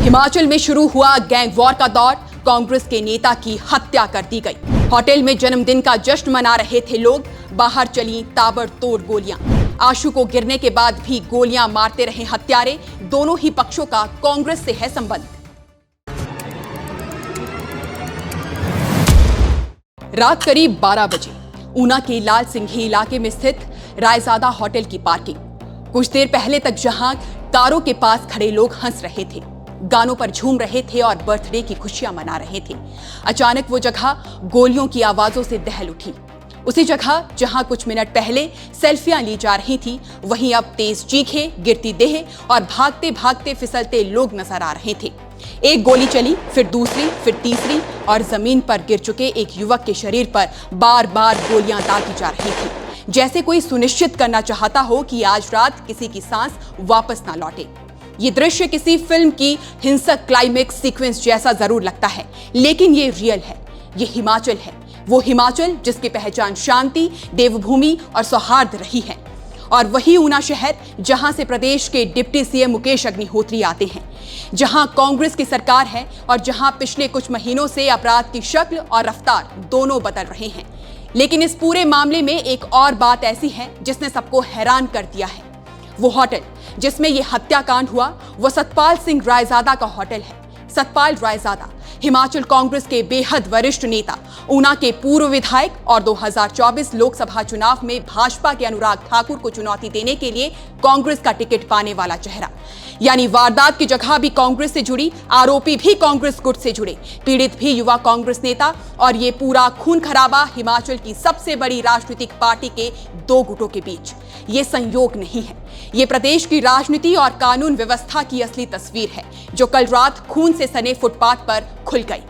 हिमाचल में शुरू हुआ गैंग वॉर का दौर। कांग्रेस के नेता की हत्या कर दी गई। होटल में जन्मदिन का जश्न मना रहे थे लोग, बाहर चली ताबड़तोड़ गोलियां। आशु को गिरने के बाद भी गोलियां मारते रहे हत्यारे। दोनों ही पक्षों का कांग्रेस से है संबंध। रात करीब 12 बजे ऊना के लाल सिंघी इलाके में स्थित रायजादा होटल की पार्किंग। कुछ देर पहले तक जहां कारों के पास खड़े लोग हंस रहे थे, गानों पर झूम रहे थे और बर्थडे की खुशियां मना रहे थे, अचानक वो जगह गोलियों की आवाजों से दहल उठी। उसी जगह जहां कुछ मिनट पहले सेल्फियां ली जा रही थी, वहीं अब तेज चीखें, गिरती देह और भागते भागते फिसलते लोग नजर आ रहे थे। एक गोली चली, फिर दूसरी, फिर तीसरी और जमीन पर गिर चुके एक युवक के शरीर पर बार बार गोलियां दागी जा रही थी, जैसे कोई सुनिश्चित करना चाहता हो कि आज रात किसी की सांस वापस ना लौटे। ये दृश्य किसी फिल्म की हिंसक क्लाइमेक्स सीक्वेंस जैसा जरूर लगता है, लेकिन ये रियल है। ये हिमाचल है, वो हिमाचल जिसकी पहचान शांति, देवभूमि और सौहार्द रही है। और वही ऊना शहर जहां से प्रदेश के डिप्टी सीएम मुकेश अग्निहोत्री आते हैं, जहां कांग्रेस की सरकार है और जहां पिछले कुछ महीनों से अपराध की शक्ल और रफ्तार दोनों बदल रहे हैं। लेकिन इस पूरे मामले में एक और बात ऐसी है जिसने सबको हैरान कर दिया है। वो होटल जिसमें ये हत्याकांड हुआ, वो सतपाल सिंह रायजादा का होटल है। सतपाल रायजादा हिमाचल कांग्रेस के बेहद वरिष्ठ नेता, ऊना के पूर्व विधायक और 2024 लोकसभा चुनाव में भाजपा के अनुराग ठाकुर को चुनौती देने के लिए कांग्रेस का टिकट पाने वाला चेहरा। यानी वारदात की जगह भी कांग्रेस से जुड़ी, आरोपी भी कांग्रेस गुट से जुड़े, पीड़ित भी युवा कांग्रेस नेता, और ये पूरा खून खराबा हिमाचल की सबसे बड़ी राजनीतिक पार्टी के दो गुटों के बीच। ये संयोग नहीं है, ये प्रदेश की राजनीति और कानून व्यवस्था की असली तस्वीर है, जो कल रात खून से सने फुटपाथ पर खुल गई।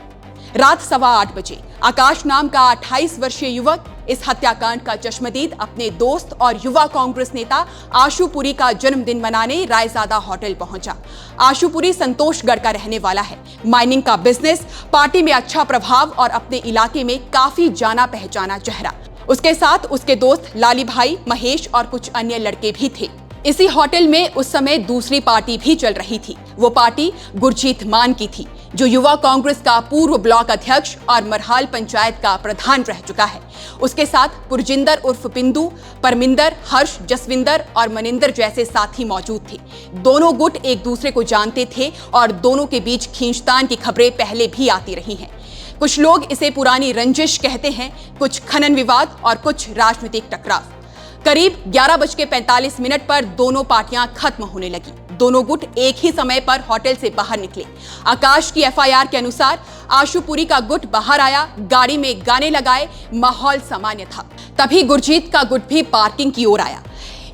रात 8:15 बजे आकाश नाम का 28 वर्षीय युवक इस हत्याकांड का चश्मदीद अपने दोस्त और युवा कांग्रेस नेता आशु पुरी का जन्मदिन मनाने रायजादा होटल पहुंचा। आशु पुरी संतोषगढ़ का रहने वाला है। माइनिंग का बिजनेस, पार्टी में अच्छा प्रभाव और अपने इलाके में काफी जाना पहचाना चेहरा। उसके साथ उसके दोस्त लाली भाई, महेश और कुछ अन्य लड़के भी थे। इसी होटल में उस समय दूसरी पार्टी भी चल रही थी। वो पार्टी गुरजीत मान की थी, जो युवा कांग्रेस का पूर्व ब्लॉक अध्यक्ष और मरहाल पंचायत का प्रधान रह चुका है। उसके साथ पुरजिंदर उर्फ पिंदू, परमिंदर, हर्ष, जसविंदर और मनिंदर जैसे साथी मौजूद थे। दोनों गुट एक दूसरे को जानते थे और दोनों के बीच खींचतान की खबरें पहले भी आती रही हैं। कुछ लोग इसे पुरानी रंजिश कहते हैं, कुछ खनन विवाद और कुछ राजनीतिक टकराव। करीब 11:45 पर दोनों पार्टियां खत्म होने लगी। दोनों गुट एक ही समय पर होटल से बाहर निकले। आकाश की एफआईआर के अनुसार आशु पुरी का गुट बाहर आया, गाड़ी में गाने लगाए, माहौल सामान्य था। तभी गुरजीत का गुट भी पार्किंग की ओर आया।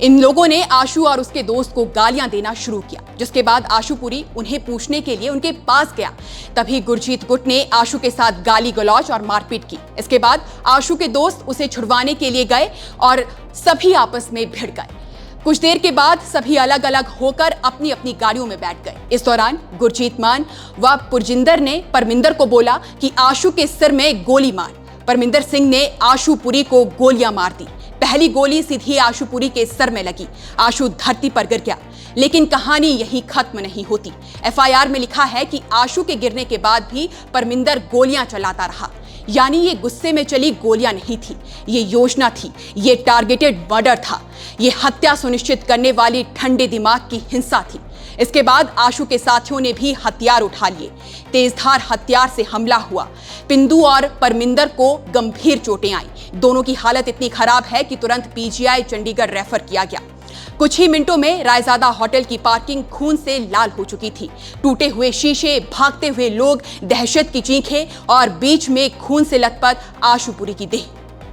इन लोगों ने आशु और उसके दोस्त को गालियां देना शुरू किया, जिसके बाद आशु पुरी उन्हें पूछने के लिए उनके पास गया। तभी गुरजीत गुट ने आशु के साथ गाली गलौज और मारपीट की। इसके बाद आशु के दोस्त उसे छुड़वाने के लिए गए और सभी आपस में भिड़ गए। कुछ देर के बाद सभी अलग अलग होकर अपनी अपनी गाड़ियों में बैठ गए। इस दौरान गुरजीत मान व पुरजिंदर ने परमिंदर को बोला कि आशु के सिर में गोली मार। परमिंदर सिंह ने आशु पुरी को गोलियां मार दी। पहली गोली सीधी आशु पुरी के सर में लगी। आशु धरती पर गिर गया। लेकिन कहानी यहीं खत्म नहीं होती। एफआईआर में लिखा है कि आशु के गिरने के बाद भी परमिंदर गोलियां चलाता रहा। यानी ये गुस्से में चली गोलियां नहीं थी, ये योजना थी, ये टारगेटेड मर्डर था, ये हत्या सुनिश्चित करने वाली ठंडे दिमाग की हिंसा थी। इसके बाद आशु के साथियों ने भी हथियार उठा लिए। तेजधार हथियार से हमला हुआ। पिंदू और परमिंदर को गंभीर चोटें आईं। दोनों की हालत इतनी खराब है कि तुरंत पीजीआई चंडीगढ़ रेफर किया गया। कुछ ही मिनटों में रायजादा होटल की पार्किंग खून से लाल हो चुकी थी। टूटे हुए शीशे, भागते हुए लोग, दहशत की चीखें और बीच में खून से लथपथ आशु पुरी की देह।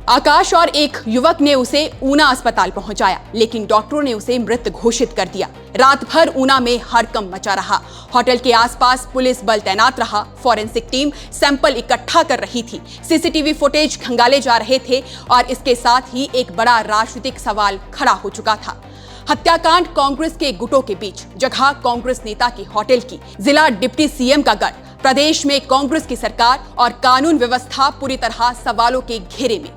आकाश और एक युवक ने उसे ऊना अस्पताल पहुंचाया, लेकिन डॉक्टरों ने उसे मृत घोषित कर दिया। रात भर ऊना में हड़कंप मचा रहा। होटल के आसपास पुलिस बल तैनात रहा। फॉरेंसिक टीम सैंपल इकट्ठा कर रही थी। सीसीटीवी फुटेज खंगाले जा रहे थे और इसके साथ ही एक बड़ा राजनीतिक सवाल खड़ा हो चुका था। हत्याकांड कांग्रेस के गुटों के बीच, जगह कांग्रेस नेता की होटल की, जिला डिप्टी सीएम का गढ़, प्रदेश में कांग्रेस की सरकार और कानून व्यवस्था पूरी तरह सवालों के घेरे में।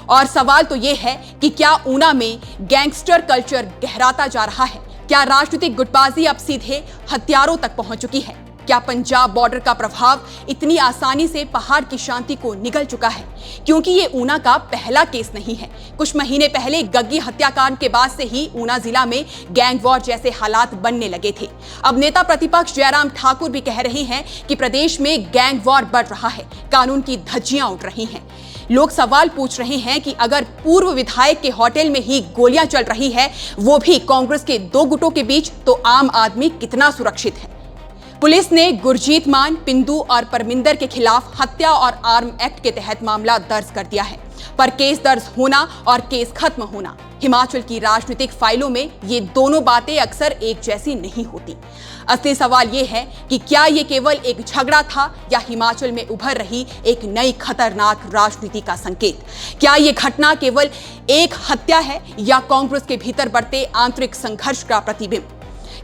और सवाल तो ये है कि क्या ऊना में गैंगस्टर कल्चर गहराता जा रहा है? क्या राजनीतिक गुटबाजी अब सीधे हथियारों तक पहुंच चुकी है? क्या पंजाब बॉर्डर का प्रभाव इतनी आसानी से पहाड़ की शांति को निगल चुका है? क्योंकि ये ऊना का पहला केस नहीं है। कुछ महीने पहले गग्गी हत्याकांड के बाद से ही ऊना जिला में गैंग वॉर जैसे हालात बनने लगे थे। अब नेता प्रतिपक्ष जयराम ठाकुर भी कह रहे हैं कि प्रदेश में गैंग वॉर बढ़ रहा है, कानून की धज्जियां उड़ रही हैं। लोग सवाल पूछ रहे हैं कि अगर पूर्व विधायक के होटल में ही गोलियां चल रही है, वो भी कांग्रेस के दो गुटों के बीच, तो आम आदमी कितना सुरक्षित है? पुलिस ने गुरजीत मान, पिंदू और परमिंदर के खिलाफ हत्या और आर्म एक्ट के तहत मामला दर्ज कर दिया है। पर केस दर्ज होना और केस खत्म होना, हिमाचल की राजनीतिक फाइलों में ये दोनों बातें अक्सर एक जैसी नहीं होती। असली सवाल ये है कि क्या ये केवल एक झगड़ा था या हिमाचल में उभर रही एक नई खतरनाक राजनीति का संकेत? क्या ये घटना केवल एक हत्या है या कांग्रेस के भीतर बढ़ते आंतरिक संघर्ष का प्रतिबिंब?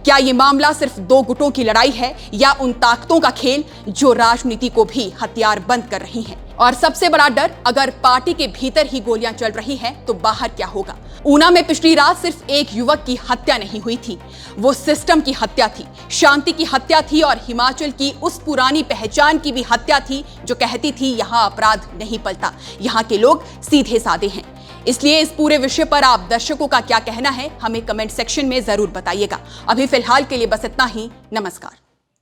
क्या ये मामला सिर्फ दो गुटों की लड़ाई है या उन ताकतों का खेल जो राजनीति को भी हथियार बंद कर रही हैं? और सबसे बड़ा डर, अगर पार्टी के भीतर ही गोलियां चल रही हैं तो बाहर क्या होगा? ऊना में पिछली रात सिर्फ एक युवक की हत्या नहीं हुई थी, वो सिस्टम की हत्या थी, शांति की हत्या थी और हिमाचल की उस पुरानी पहचान की भी हत्या थी जो कहती थी यहाँ अपराध नहीं पलता, यहाँ के लोग सीधे साधे हैं। इसलिए इस पूरे विषय पर आप दर्शकों का क्या कहना है, हमें कमेंट सेक्शन में जरूर बताइएगा। अभी फिलहाल के लिए बस इतना ही। नमस्कार।